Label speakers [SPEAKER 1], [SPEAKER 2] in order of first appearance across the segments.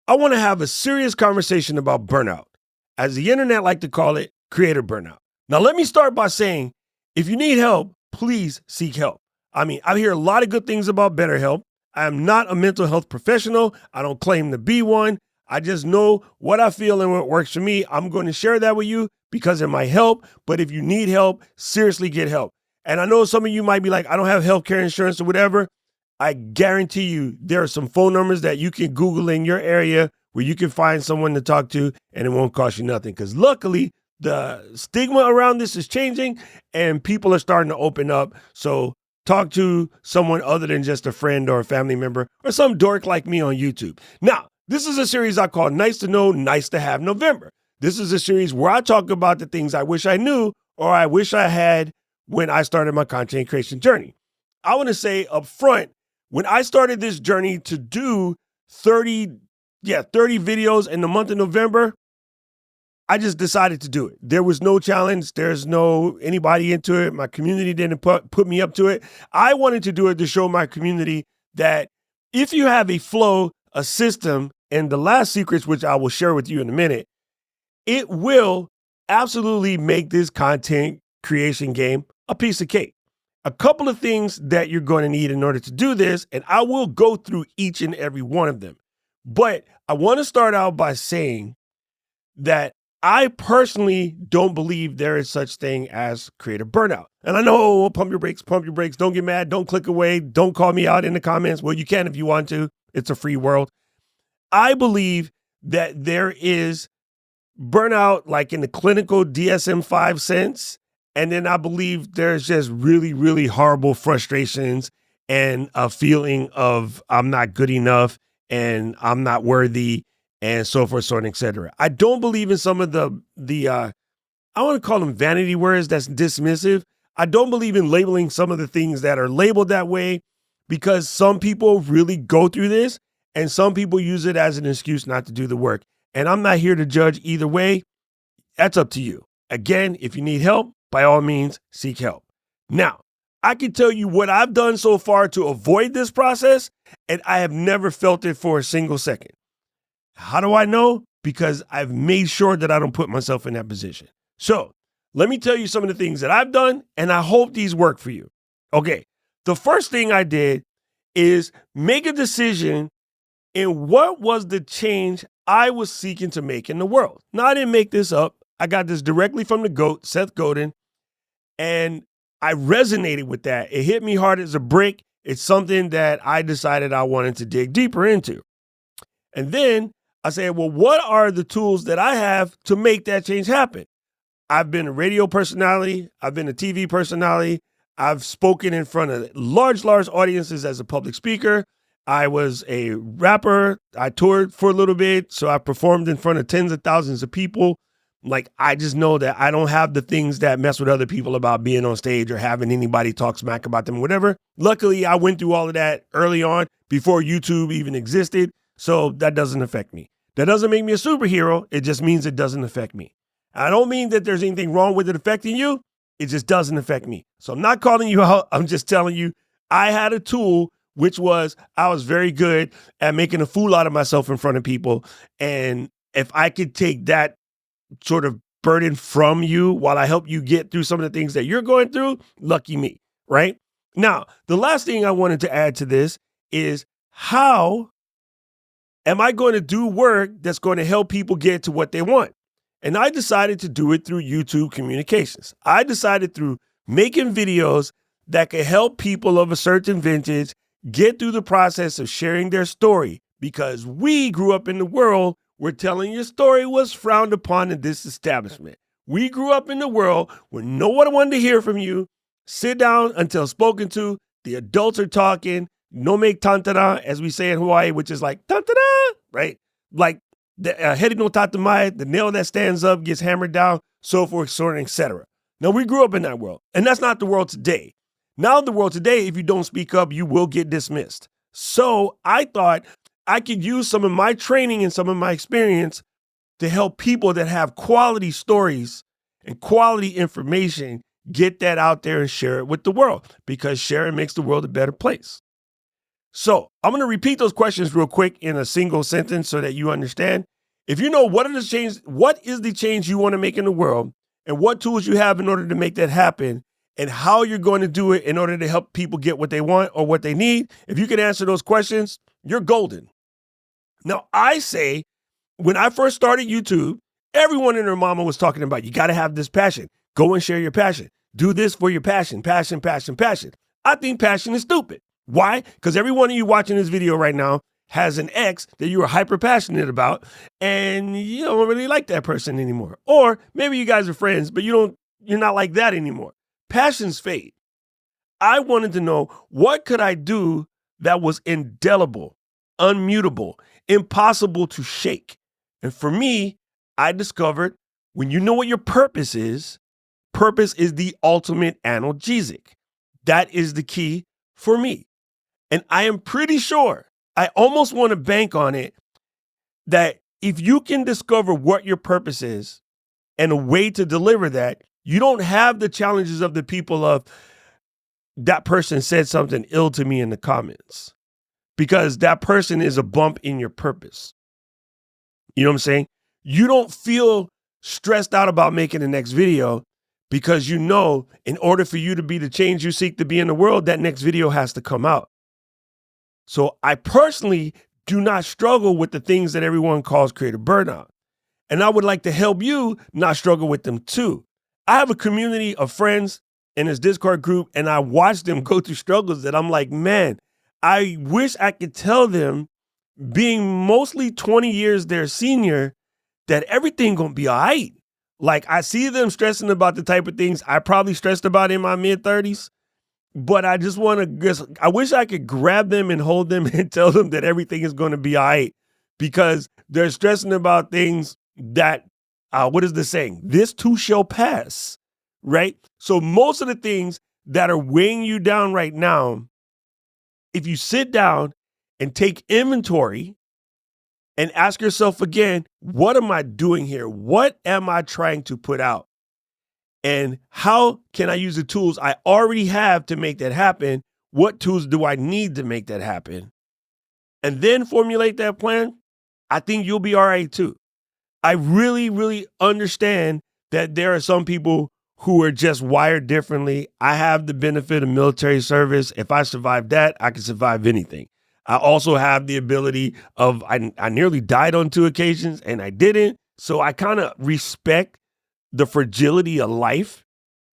[SPEAKER 1] I want to have a serious conversation about burnout, as the internet like to call it, creator burnout. Now, let me start by saying, if you need help, please seek help. I mean, I hear a lot of good things about BetterHelp. I am not a mental health professional. I don't claim to be one. I just know what I feel and what works for me. I'm going to share that with you because it might help. But if you need help, seriously get help. And I know some of you might be like, I don't have healthcare insurance or whatever. I guarantee you there are some phone numbers that you can Google in your area where you can find someone to talk to and it won't cost you nothing. Because luckily, the stigma around this is changing and people are starting to open up. So talk to someone other than just a friend or a family member or some dork like me on YouTube. Now, this is a series I call Nice to Know, Nice to Have November. This is a series where I talk about the things I wish I knew or I wish I had when I started my content creation journey. I want to say up front, when I started this journey to do 30 videos in the month of November, I just decided to do it. There was no challenge. There's no anybody into it. My community didn't put me up to it. I wanted to do it to show my community that if you have a flow, a system, and the last secrets, which I will share with you in a minute, it will absolutely make this content creation game a piece of cake. A couple of things that you're going to need in order to do this, and I will go through each and every one of them. But I want to start out by saying that I personally don't believe there is such thing as creative burnout. And I know, pump your brakes, don't get mad, don't click away, don't call me out in the comments. Well, you can if you want to. It's a free world. I believe that there is burnout like in the clinical DSM-5 sense. And then I believe there's just really, really horrible frustrations and a feeling of I'm not good enough and I'm not worthy and so forth, so on, et cetera. I don't believe in some of the I want to call them vanity words that's dismissive. I don't believe in labeling some of the things that are labeled that way because some people really go through this and some people use it as an excuse not to do the work. And I'm not here to judge either way. That's up to you. Again, if you need help, by all means, seek help. Now, I can tell you what I've done so far to avoid this process, and I have never felt it for a single second. How do I know? Because I've made sure that I don't put myself in that position. So let me tell you some of the things that I've done, and I hope these work for you. Okay, the first thing I did is make a decision in what was the change I was seeking to make in the world. Now, I didn't make this up. I got this directly from the GOAT, Seth Godin, and I resonated with that. It hit me hard as a brick. It's something that I decided I wanted to dig deeper into. And then I said, well, what are the tools that I have to make that change happen? I've been a radio personality. I've been a TV personality. I've spoken in front of large audiences as a public speaker. I was a rapper. I toured for a little bit. So I performed in front of tens of thousands of people. Like, I just know that I don't have the things that mess with other people about being on stage or having anybody talk smack about them, whatever. Luckily, I went through all of that early on before YouTube even existed. So that doesn't affect me. That doesn't make me a superhero. It just means it doesn't affect me. I don't mean that there's anything wrong with it affecting you. It just doesn't affect me. So I'm not calling you out. I'm just telling you I had a tool, which was I was very good at making a fool out of myself in front of people. And if I could take that sort of burden from you while I help you get through some of the things that you're going through, lucky me, right? Now, the last thing I wanted to add to this is how am I going to do work that's going to help people get to what they want? And I decided to do it through YouTube communications. I decided through making videos that could help people of a certain vintage get through the process of sharing their story, because we grew up in the world where telling your story was frowned upon in this establishment. We grew up in the world where no one wanted to hear from you. Sit down until spoken to. The adults are talking. No make tantara, as we say in Hawaii, which is like tantara, right? Like the heri no tatamai, the nail that stands up gets hammered down, so forth, so on, etc. Now, we grew up in that world, and that's not the world today. Now, the world today, if you don't speak up, you will get dismissed. So I thought I could use some of my training and some of my experience to help people that have quality stories and quality information get that out there and share it with the world, because sharing makes the world a better place. So I'm going to repeat those questions real quick in a single sentence so that you understand. If you know what is the change you want to make in the world, and what tools you have in order to make that happen, and how you're going to do it in order to help people get what they want or what they need, if you can answer those questions, you're golden. Now, I say, when I first started YouTube, everyone and their mama was talking about, you got to have this passion. Go and share your passion. Do this for your passion, passion, passion, passion. I think passion is stupid. Why? Because every one of you watching this video right now has an ex that you are hyper passionate about, and you don't really like that person anymore. Or maybe you guys are friends, but you're not like that anymore. Passions fade. I wanted to know, what could I do that was indelible, unmutable, impossible to shake? And for me, I discovered, when you know what your purpose is the ultimate analgesic. That is the key for me. And I am pretty sure, I almost want to bank on it, that if you can discover what your purpose is and a way to deliver that, you don't have the challenges of the people of, that person said something ill to me in the comments, because that person is a bump in your purpose. You know what I'm saying? You don't feel stressed out about making the next video, because you know, in order for you to be the change you seek to be in the world, that next video has to come out. So I personally do not struggle with the things that everyone calls creative burnout. And I would like to help you not struggle with them too. I have a community of friends in this Discord group, and I watch them go through struggles that I'm like, man, I wish I could tell them, being mostly 20 years their senior, that everything gonna be all right. Like, I see them stressing about the type of things I probably stressed about in my mid-30s, but I just want to, I wish I could grab them and hold them and tell them that everything is going to be all right, because they're stressing about things that, what is the saying? This too shall pass, right? So most of the things that are weighing you down right now, if you sit down and take inventory and ask yourself again, what am I doing here? What am I trying to put out? And how can I use the tools I already have to make that happen? What tools do I need to make that happen? And then formulate that plan. I think you'll be all right too. I really, really understand that there are some people who are just wired differently. I have the benefit of military service. If I survive that, I can survive anything. I also have the ability of, I nearly died on 2 occasions and I didn't. So I kind of respect the fragility of life.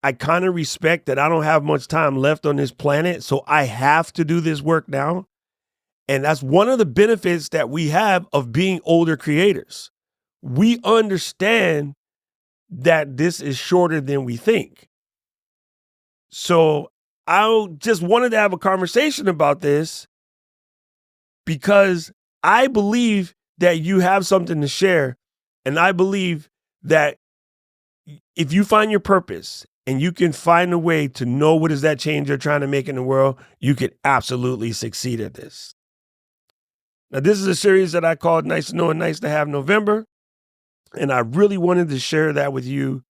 [SPEAKER 1] I kind of respect that I don't have much time left on this planet. So I have to do this work now. And that's one of the benefits that we have of being older creators. We understand that this is shorter than we think. So I just wanted to have a conversation about this, because I believe that you have something to share. And I believe that if you find your purpose and you can find a way to know what is that change you're trying to make in the world, you could absolutely succeed at this. Now, this is a series that I called Nice to Know and Nice to Have November. And I really wanted to share that with you.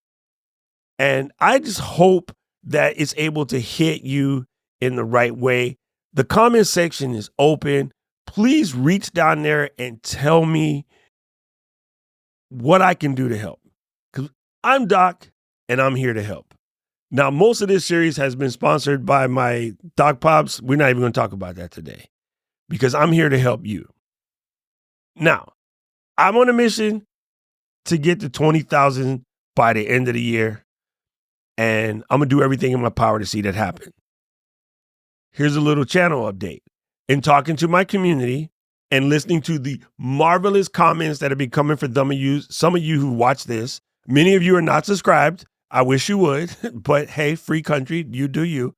[SPEAKER 1] And I just hope that it's able to hit you in the right way. The comment section is open. Please reach down there and tell me what I can do to help. Because I'm Doc and I'm here to help. Now, most of this series has been sponsored by my Doc Pops. We're not even going to talk about that today, because I'm here to help you. Now, I'm on a mission to get to 20,000 by the end of the year. And I'm going to do everything in my power to see that happen. Here's a little channel update. In talking to my community and listening to the marvelous comments that have been coming from some of you who watch this, many of you are not subscribed. I wish you would, but hey, free country, you do you.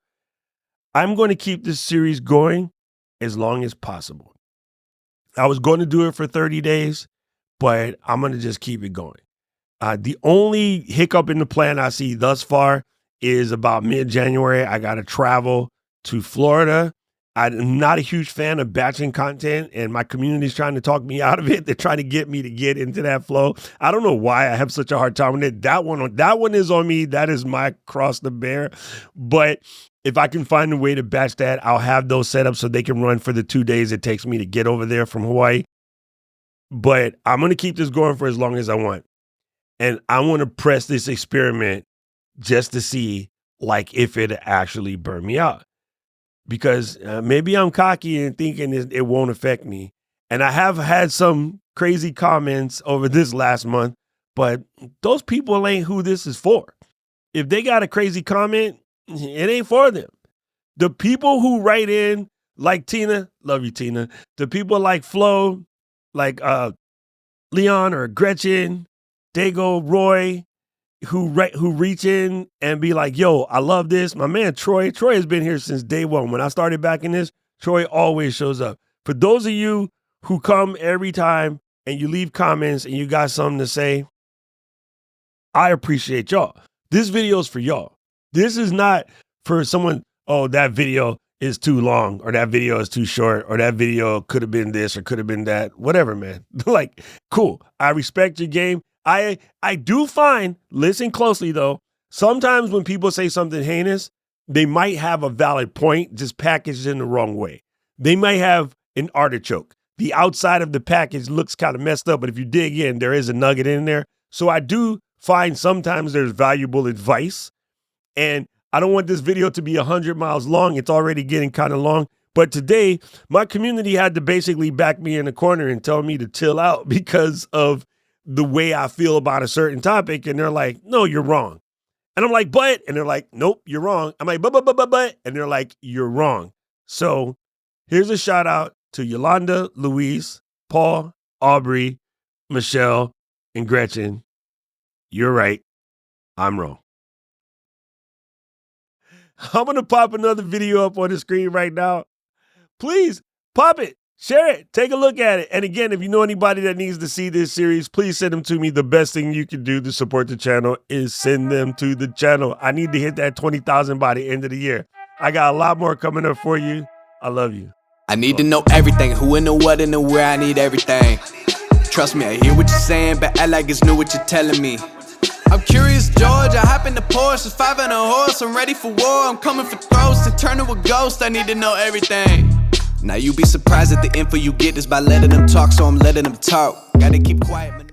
[SPEAKER 1] I'm going to keep this series going as long as possible. I was going to do it for 30 days, but I'm going to just keep it going. The only hiccup in the plan I see thus far is about mid-January. I got to travel to Florida I'm not a huge fan of batching content, and my community's trying to talk me out of it. They're trying to get me to get into that flow. I don't know why I have such a hard time with it. That one is on me. That is my cross to bear. But if I can find a way to batch that, I'll have those set up so they can run for the 2 days it takes me to get over there from Hawaii. But I'm going to keep this going for as long as I want. And I want to press this experiment just to see like if it actually burn me out. Because maybe I'm cocky and thinking it won't affect me. And I have had some crazy comments over this last month, but those people ain't who this is for. If they got a crazy comment, it ain't for them. The people who write in, like Tina, love you, Tina. The people like Flo, like Leon or Gretchen, Dago, Roy, who reach in and be like, yo, I love this. My man, Troy has been here since day one. When I started back in this, Troy always shows up. For those of you who come every time and you leave comments and you got something to say, I appreciate y'all. This video is for y'all. This is not for someone, oh, that video is too long or that video is too short or that video could have been this or could have been that. Whatever, man. Like, cool. I respect your game. I do find, listen closely though, sometimes when people say something heinous, they might have a valid point, just packaged in the wrong way. They might have an artichoke. The outside of the package looks kind of messed up, but if you dig in, there is a nugget in there. So I do find sometimes there's valuable advice. And I don't want this video to be 100 miles long. It's already getting kind of long. But today, my community had to basically back me in the corner and tell me to chill out because of the way I feel about a certain topic. And they're like, no, you're wrong. And I'm like, but, and they're like, nope, you're wrong. I'm like, but, and they're like, you're wrong. So here's a shout out to Yolanda, Louise, Paul, Aubrey, Michelle, and Gretchen. You're right. I'm wrong. I'm going to pop another video up on the screen right now. Please pop it. Share it. Take a look at it. And again, if you know anybody that needs to see this series, please send them to me. The best thing you can do to support the channel is send them to the channel. I need to hit that 20,000 by the end of the year. I got a lot more coming up for you. I love you.
[SPEAKER 2] I need to know everything. Who and the what and the where. I need everything. Trust me, I hear what you're saying, but act like it's new what you're telling me. I'm curious, George. I hop in the Porsche. It's 5 and a horse. I'm ready for war. I'm coming for throats to turn to a ghost. I need to know everything. Now you be surprised at the info you get is by letting them talk, so I'm letting them talk. Gotta keep quiet.